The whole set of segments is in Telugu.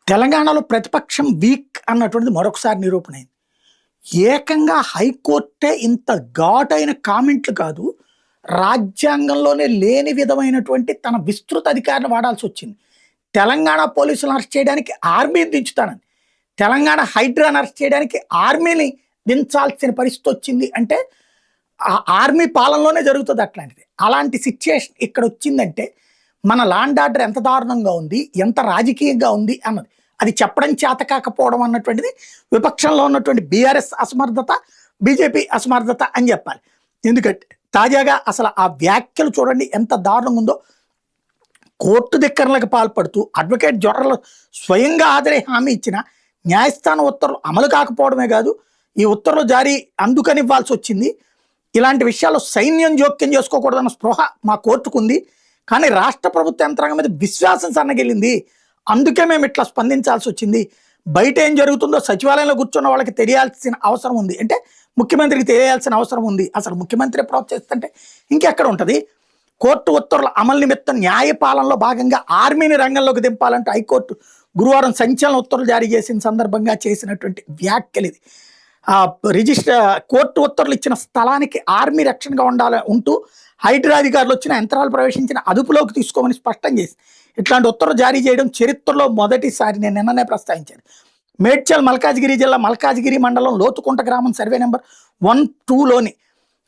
తెలంగాణలో ప్రతిపక్షం వీక్ అన్నటువంటిది మరొకసారి నిరూపణ అయింది. ఏకంగా హైకోర్టే ఇంత ఘాటైన కామెంట్లు కాదు, రాజ్యాంగంలోనే లేని విధమైనటువంటి తన విస్తృత అధికారాన్ని వాడాల్సొచ్చింది. తెలంగాణ పోలీసులను అరెస్ట్ చేయడానికి ఆర్మీని దించుతానని, తెలంగాణ హైడ్రాని అరెస్ట్ చేయడానికి ఆర్మీని దించాల్సిన పరిస్థితి వచ్చింది అంటే, ఆ ఆర్మీ పాలనలోనే జరుగుతుంది అట్లాంటిది. అలాంటి సిచ్యుయేషన్ ఇక్కడ వచ్చిందంటే మన లాండ్ ఆర్డర్ ఎంత దారుణంగా ఉంది, ఎంత రాజకీయంగా ఉంది అన్నది. అది చెప్పడం చేత కాకపోవడం అన్నటువంటిది విపక్షంలో ఉన్నటువంటి బీఆర్ఎస్ అసమర్థత, బీజేపీ అసమర్థత అని చెప్పాలి. ఎందుకంటే తాజాగా అసలు ఆ వ్యాఖ్యలు చూడండి ఎంత దారుణంగా ఉందో. కోర్టు ధిక్కరణలకు పాల్పడుతూ అడ్వకేట్ జొర్రలు స్వయంగా హాజరై హామీ ఇచ్చిన న్యాయస్థాన ఉత్తర్వులు అమలు కాకపోవడమే కాదు, ఈ ఉత్తర్వులు జారీ అందుకని ఇవ్వాల్సి వచ్చింది. ఇలాంటి విషయాల్లో సైన్యం జోక్యం చేసుకోకూడదన్న స్పృహ మా కోర్టుకు ఉంది, కానీ రాష్ట్ర ప్రభుత్వ యంత్రాంగం మీద విశ్వాసం సన్నగిలింది, అందుకే మేము ఇట్లా స్పందించాల్సి వచ్చింది. బయట ఏం జరుగుతుందో సచివాలయంలో కూర్చున్న వాళ్ళకి తెలియాల్సిన అవసరం ఉంది, అంటే ముఖ్యమంత్రికి తెలియాల్సిన అవసరం ఉంది. అసలు ముఖ్యమంత్రి ప్రోత్సహిస్తుంటే ఇంకెక్కడ ఉంటుంది? కోర్టు ఉత్తర్వుల అమలు నిమిత్తం న్యాయపాలనలో భాగంగా ఆర్మీని రంగంలోకి దింపాలంటూ హైకోర్టు గురువారం సంచలన ఉత్తర్వులు జారీ చేసిన సందర్భంగా చేసినటువంటి వ్యాఖ్యలు ఇది. కోర్టు ఉత్తర్వులు ఇచ్చిన స్థలానికి ఆర్మీ రక్షణగా ఉంటూ హైడ్రా అధికారులు వచ్చిన యంత్రాలు ప్రవేశించిన అదుపులోకి తీసుకోమని స్పష్టం చేసి ఇట్లాంటి ఉత్తర్వులు జారీ చేయడం చరిత్రలో మొదటిసారి. నేను నిన్ననే ప్రస్తావించాను. మేడ్చల్ మల్కాజ్గిరి జిల్లా మల్కాజ్గిరి మండలం లోతుకుంట గ్రామం సర్వే నెంబర్ 1-2లోని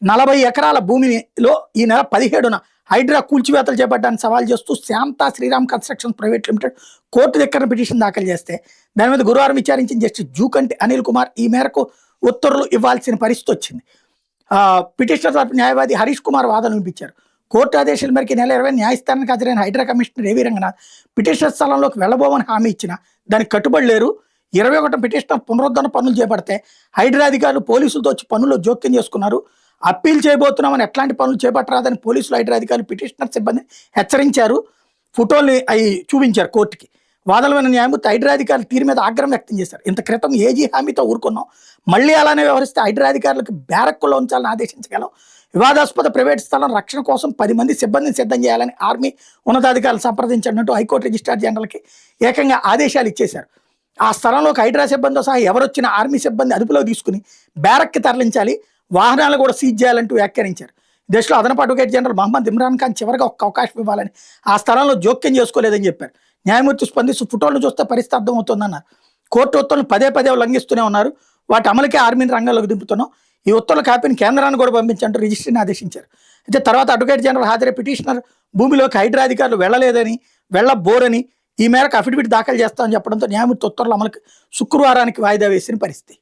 40 ఎకరాల భూమిలో ఈ నెల 17న హైడ్రా కూల్చివేతలు చేపట్టడానికి సవాల్ చేస్తూ Shanta Sriram construction private limited court దగ్గర పిటిషన్ దాఖలు చేస్తే దాని మీద గురువారం విచారించిన జస్టిస్ జూకంటి అనిల్ కుమార్ ఈ మేరకు ఉత్తర్వులు ఇవ్వాల్సిన పరిస్థితి వచ్చింది. పిటిషనర్ తరపు న్యాయవాది హరీష్ కుమార్ వాదన వినిపించారు. కోర్టు ఆదేశాల మేరకు నెల 20 న్యాయస్థానానికి హాజరైన హైడ్రా కమిషనర్ ఏవీ రంగనాథ్ పిటిషనర్ స్థలంలోకి వెళ్ళబోమని హామీ ఇచ్చిన దానికి కట్టుబడి లేరు. 21 పిటిషనర్ పునరుద్ధరణ పనులు చేపడితే హైడ్రా అధికారులు పోలీసులతో వచ్చి పనుల్లో జోక్యం చేసుకున్నారు. అప్పీల్ చేయబోతున్నామని ఎట్లాంటి పనులు చేపట్టరాదని పోలీసులు హైడ్రా అధికారులు పిటిషనర్ సిబ్బంది హెచ్చరించారు. ఫోటోల్ని అవి చూపించారు కోర్టుకి. వాదనమైన న్యాయమూర్తి హైడ్రా అధికారులు తీరు మీద ఆగ్రహం వ్యక్తం చేశారు. ఇంత క్రితం ఏజీ హామీతో ఊరుకున్నాం, మళ్ళీ అలానే వ్యవహరిస్తే హైడ్రా అధికారులకు బ్యారక్కుల్లో ఉంచాలని ఆదేశించగలం. వివాదాస్పద ప్రైవేట్ స్థలం రక్షణ కోసం 10 మంది సిబ్బందిని సిద్ధం చేయాలని ఆర్మీ ఉన్నతాధికారులు సంప్రదించినట్టు హైకోర్టు రిజిస్ట్రార్ జనరల్కి ఏకంగా ఆదేశాలు ఇచ్చేశారు. ఆ స్థలంలోకి హైడ్రా సిబ్బందితో సహా ఎవరొచ్చినా ఆర్మీ సిబ్బంది అదుపులో తీసుకుని బ్యారక్కి తరలించాలి, వాహనాలు కూడా సీజ్ చేయాలంటూ వ్యాఖ్యానించారు. దేశంలో అదనపు అడ్వకేట్ జనరల్ మహమ్మద్ ఇమ్రాన్ ఖాన్ చివరిగా ఒక్క అవకాశం ఇవ్వాలని, ఆ స్థలంలో జోక్యం చేసుకోలేదని చెప్పారు. న్యాయమూర్తి స్పందిస్తూ ఫోటోలు చూస్తే పరిస్థితి అర్థమవుతుందన్నారు. కోర్టు ఉత్తర్వులు పదే ఉల్లంఘిస్తూనే ఉన్నారు, వాటి అమలుకే ఆర్మీని రంగంలోకి దింపుతున్నాం. ఈ ఉత్తర్వుల కాపీని కేంద్రాన్ని కూడా పంపించంటూ రిజిస్ట్రీని ఆదేశించారు. అయితే తర్వాత అడ్వకేట్ జనరల్ హాజరై పిటిషనర్ భూమిలోకి హైడ్రా అధికారులు వెళ్ళలేదని, వెళ్ళబోరని ఈ మేరకు అఫిడవిట్ దాఖలు చేస్తామని చెప్పడంతో న్యాయమూర్తి ఉత్తర్వుల అమలుకు శుక్రవారానికి వాయిదా వేసిన పరిస్థితి.